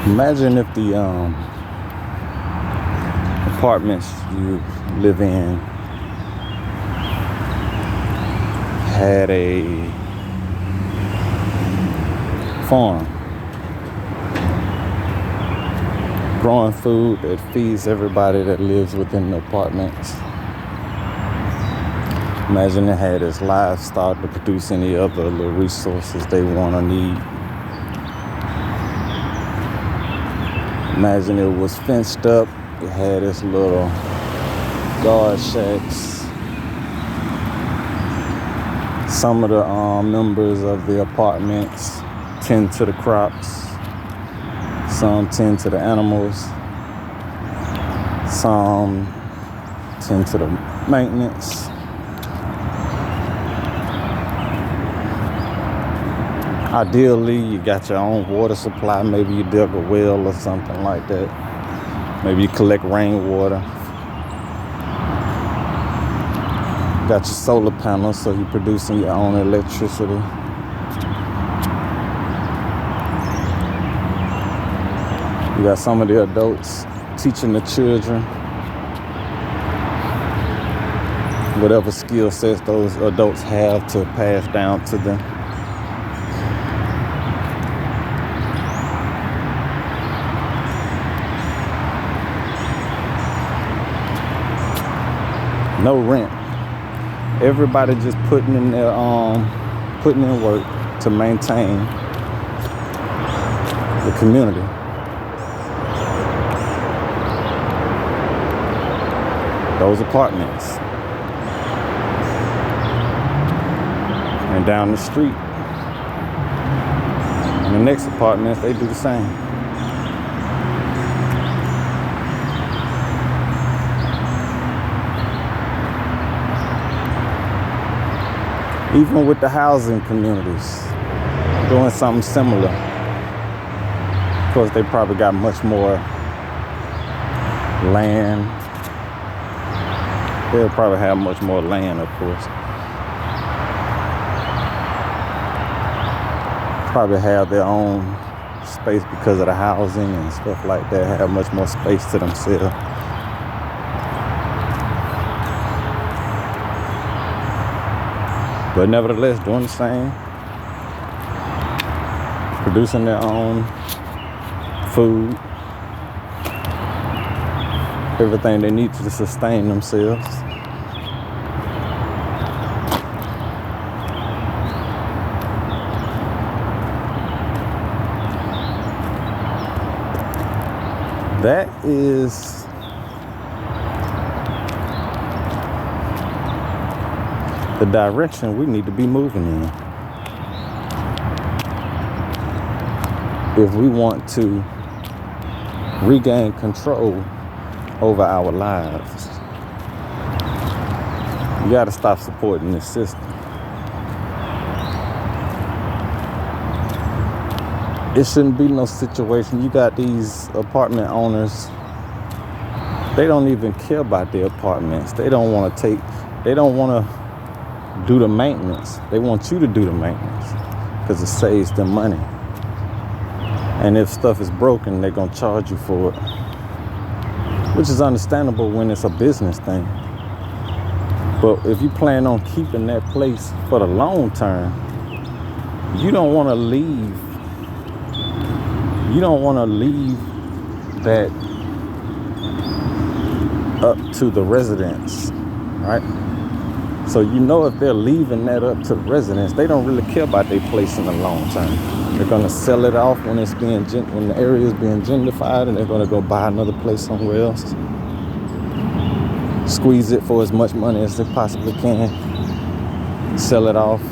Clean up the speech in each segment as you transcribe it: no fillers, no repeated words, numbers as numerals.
Imagine if the apartments you live in had a farm growing food that feeds everybody that lives within the apartments. Imagine it had its livestock to produce any other little resources they want or need. Imagine it was fenced up. It had its little guard shacks. Some of the members of the apartments tend to the crops. Some tend to the animals. Some tend to the maintenance. Ideally, you got your own water supply. Maybe you dig a well or something like that. Maybe you collect rainwater. Got your solar panels, so you're producing your own electricity. You got some of the adults teaching the children whatever skill sets those adults have to pass down to them. No rent. Everybody just putting in work to maintain the community. Those apartments. And down the street, in the next apartments, they do the same. Even with the housing communities, doing something similar. Of course, they probably got much more land. They'll probably have much more land, of course. Probably have their own space because of the housing and stuff like that. Have much more space to themselves. But nevertheless, doing the same. Producing their own food. Everything they need to sustain themselves. That is the direction we need to be moving in. If we want to regain control over our lives, you got to stop supporting this system. It shouldn't be no situation. You got these apartment owners, they don't even care about their apartments. They don't want to do the maintenance. They want you to do the maintenance because it saves them money. And if stuff is broken, they're going to charge you for it, which is understandable when it's a business thing. But if you plan on keeping that place for the long term, you don't want to leave. You don't want to leave that up to the residents, right? So you know if they're leaving that up to the residents, they don't really care about their place in the long term. They're going to sell it off when when the area is being gentrified, and they're going to go buy another place somewhere else. Squeeze it for as much money as they possibly can. Sell it off.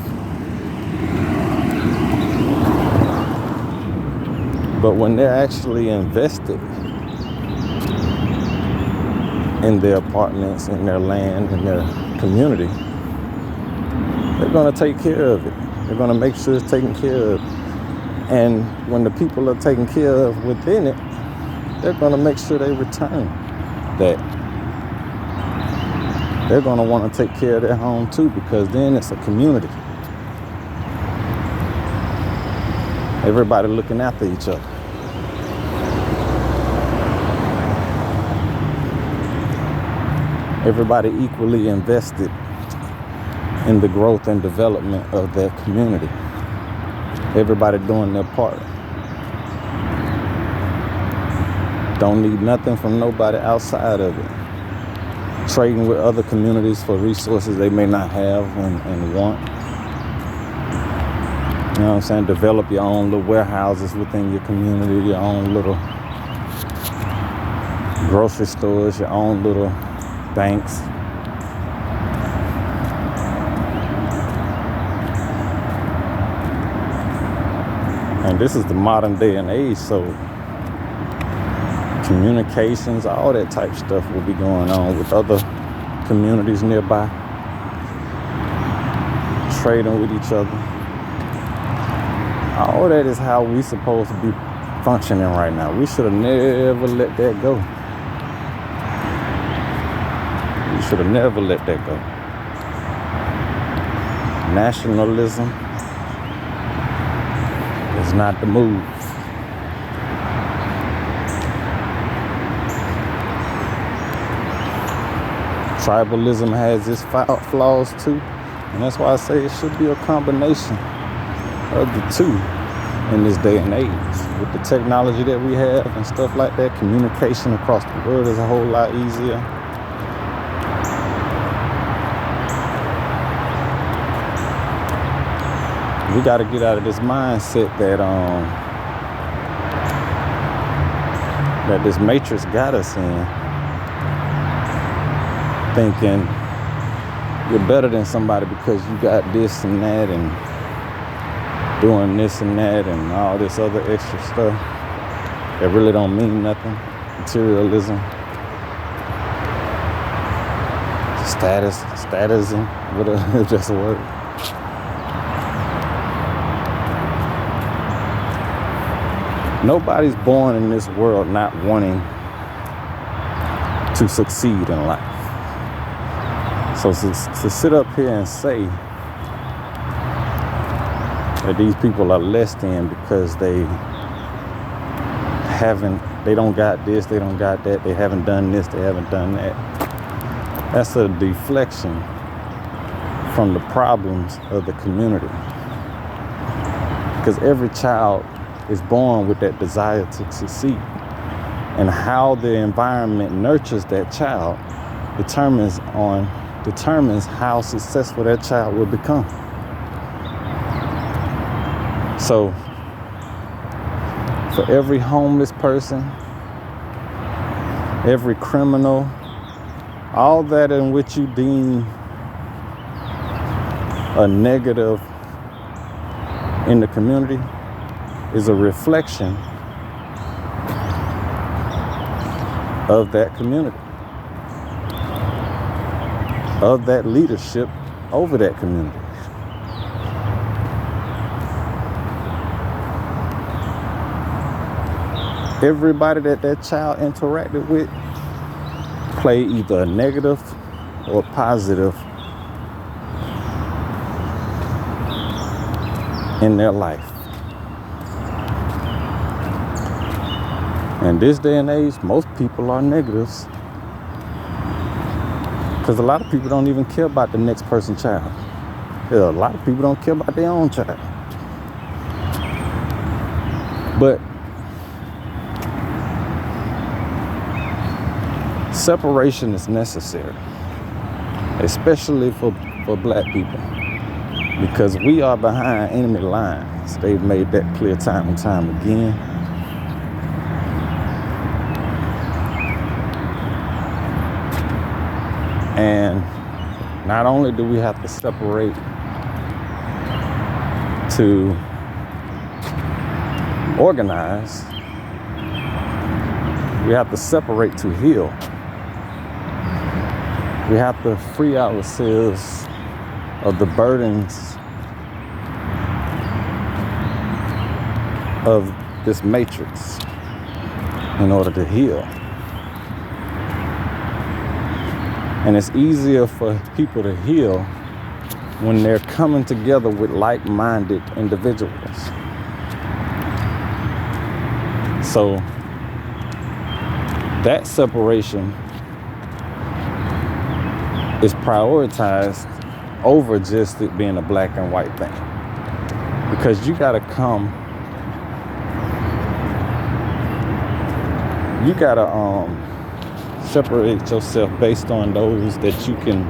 But when they're actually invested in their apartments, in their land, in their community, they're going to take care of it. They're going to make sure it's taken care of. And when the people are taken care of within it, they're going to make sure they return that. They're going to want to take care of their home too, because then it's a community. Everybody looking after each other. Everybody equally invested in the growth and development of that community. Everybody doing their part. Don't need nothing from nobody outside of it. Trading with other communities for resources they may not have and want. You know what I'm saying? Develop your own little warehouses within your community, your own little grocery stores, your own little banks. And this is the modern day and age, so communications, all that type stuff will be going on with other communities nearby, trading with each other. All that is how we supposed to be functioning right now. We should have never let that go. We should have never let that go. Nationalism is not the move. Tribalism has its flaws too, and that's why I say it should be a combination of the two in this day and age. With the technology that we have and stuff like that, communication across the world is a whole lot easier. We got to get out of this mindset that this matrix got us in, thinking you're better than somebody because you got this and that and doing this and that and all this other extra stuff that really don't mean nothing. Materialism, statusing, whatever, it's just a word. Nobody's born in this world not wanting to succeed in life. So to sit up here and say that these people are less than because they don't got this, they don't got that, they haven't done this, they haven't done that. That's a deflection from the problems of the community. Because every child is born with that desire to succeed. And how the environment nurtures that child determines how successful that child will become. So for every homeless person, every criminal, all that in which you deem a negative in the community is a reflection of that community, of that leadership over that community. Everybody that child interacted with played either a negative or positive in their life. In this day and age, most people are negatives because a lot of people don't even care about the next person's child. A lot of people don't care about their own child. But separation is necessary, especially for black people, because we are behind enemy lines. They've made that clear time and time again. And not only do we have to separate to organize, we have to separate to heal. We have to free ourselves of the burdens of this matrix in order to heal. And it's easier for people to heal when they're coming together with like-minded individuals. So that separation is prioritized over just it being a black and white thing. Because you gotta separate yourself based on those that you can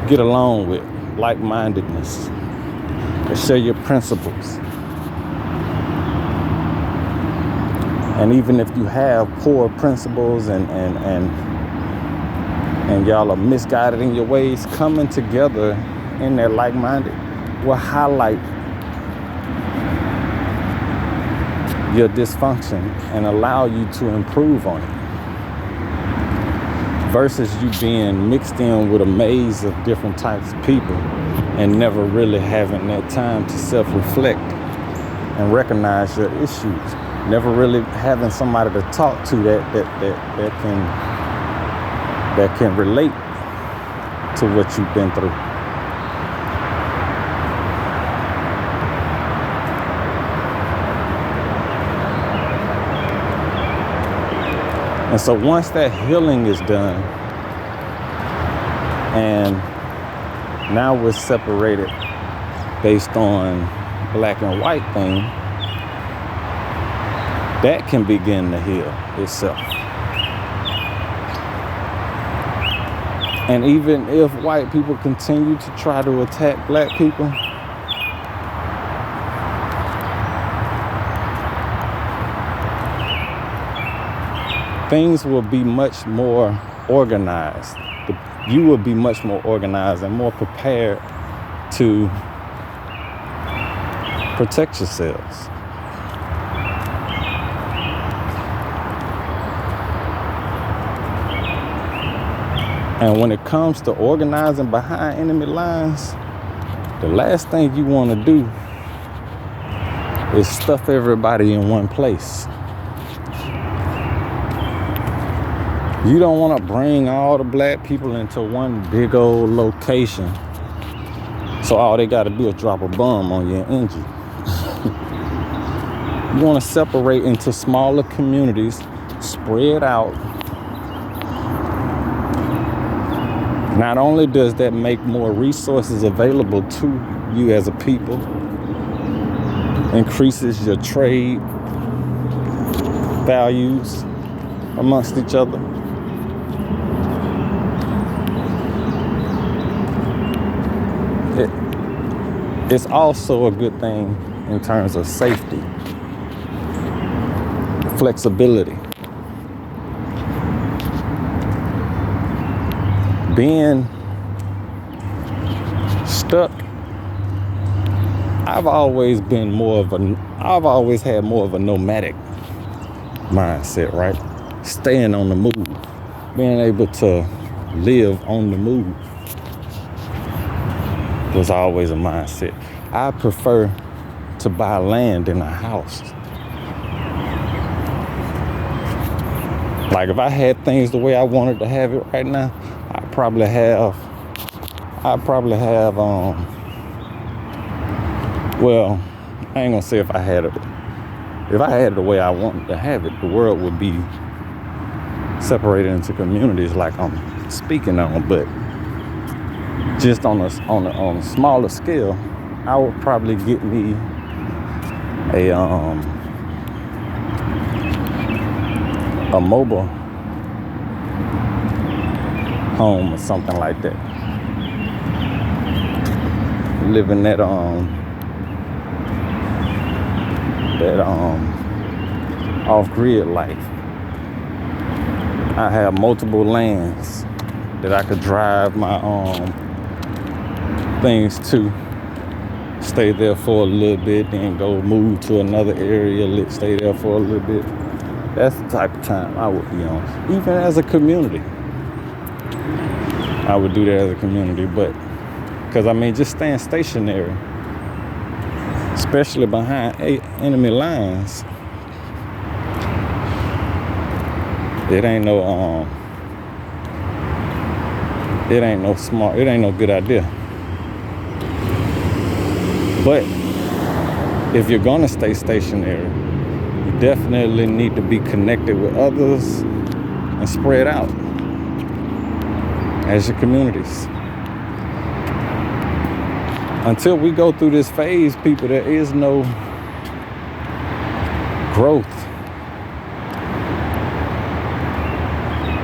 get along with, like-mindedness, that share your principles. And even if you have poor principles and y'all are misguided in your ways, coming together in that like-minded will highlight your dysfunction and allow you to improve on it. Versus you being mixed in with a maze of different types of people and never really having that time to self-reflect and recognize your issues. Never really having somebody to talk to that can relate to what you've been through. And so once that healing is done, and now we're separated based on black and white thing, that can begin to heal itself. And even if white people continue to try to attack black people, things will be much more organized. You will be much more organized and more prepared to protect yourselves. And when it comes to organizing behind enemy lines, the last thing you want to do is stuff everybody in one place. You don't want to bring all the black people into one big old location, so all they got to do is drop a bomb on your engine. You want to separate into smaller communities, spread out. Not only does that make more resources available to you as a people, increases your trade values amongst each other, it's also a good thing in terms of safety, flexibility. Being stuck, I've always had more of a nomadic mindset, right? Staying on the move, being able to live on the move was always a mindset. I prefer to buy land in a house. Like if I had things the way I wanted to have it right now, I'd probably have well, I ain't gonna say if I had it the way I wanted to have it, the world would be separated into communities like I'm speaking on, but just on a smaller scale, I would probably get me a mobile home or something like that. Living that off-grid life. I have multiple lands that I could drive my things to, stay there for a little bit, then go move to another area, stay there for a little bit. That's the type of time I would be on. Even as a community, I would do that as a community, but because just staying stationary, especially behind enemy lines, it ain't no good idea. But if you're gonna stay stationary, you definitely need to be connected with others and spread out. as your communities. Until we go through this phase, people, there is no growth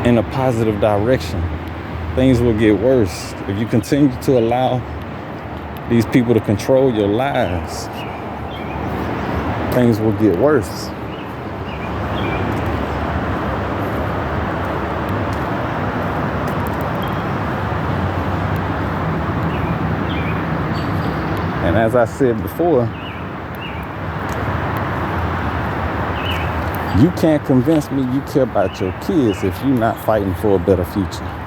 in a positive direction. Things will get worse if you continue to allow these people to control your lives. Things will get worse. And as I said before, you can't convince me you care about your kids if you're not fighting for a better future.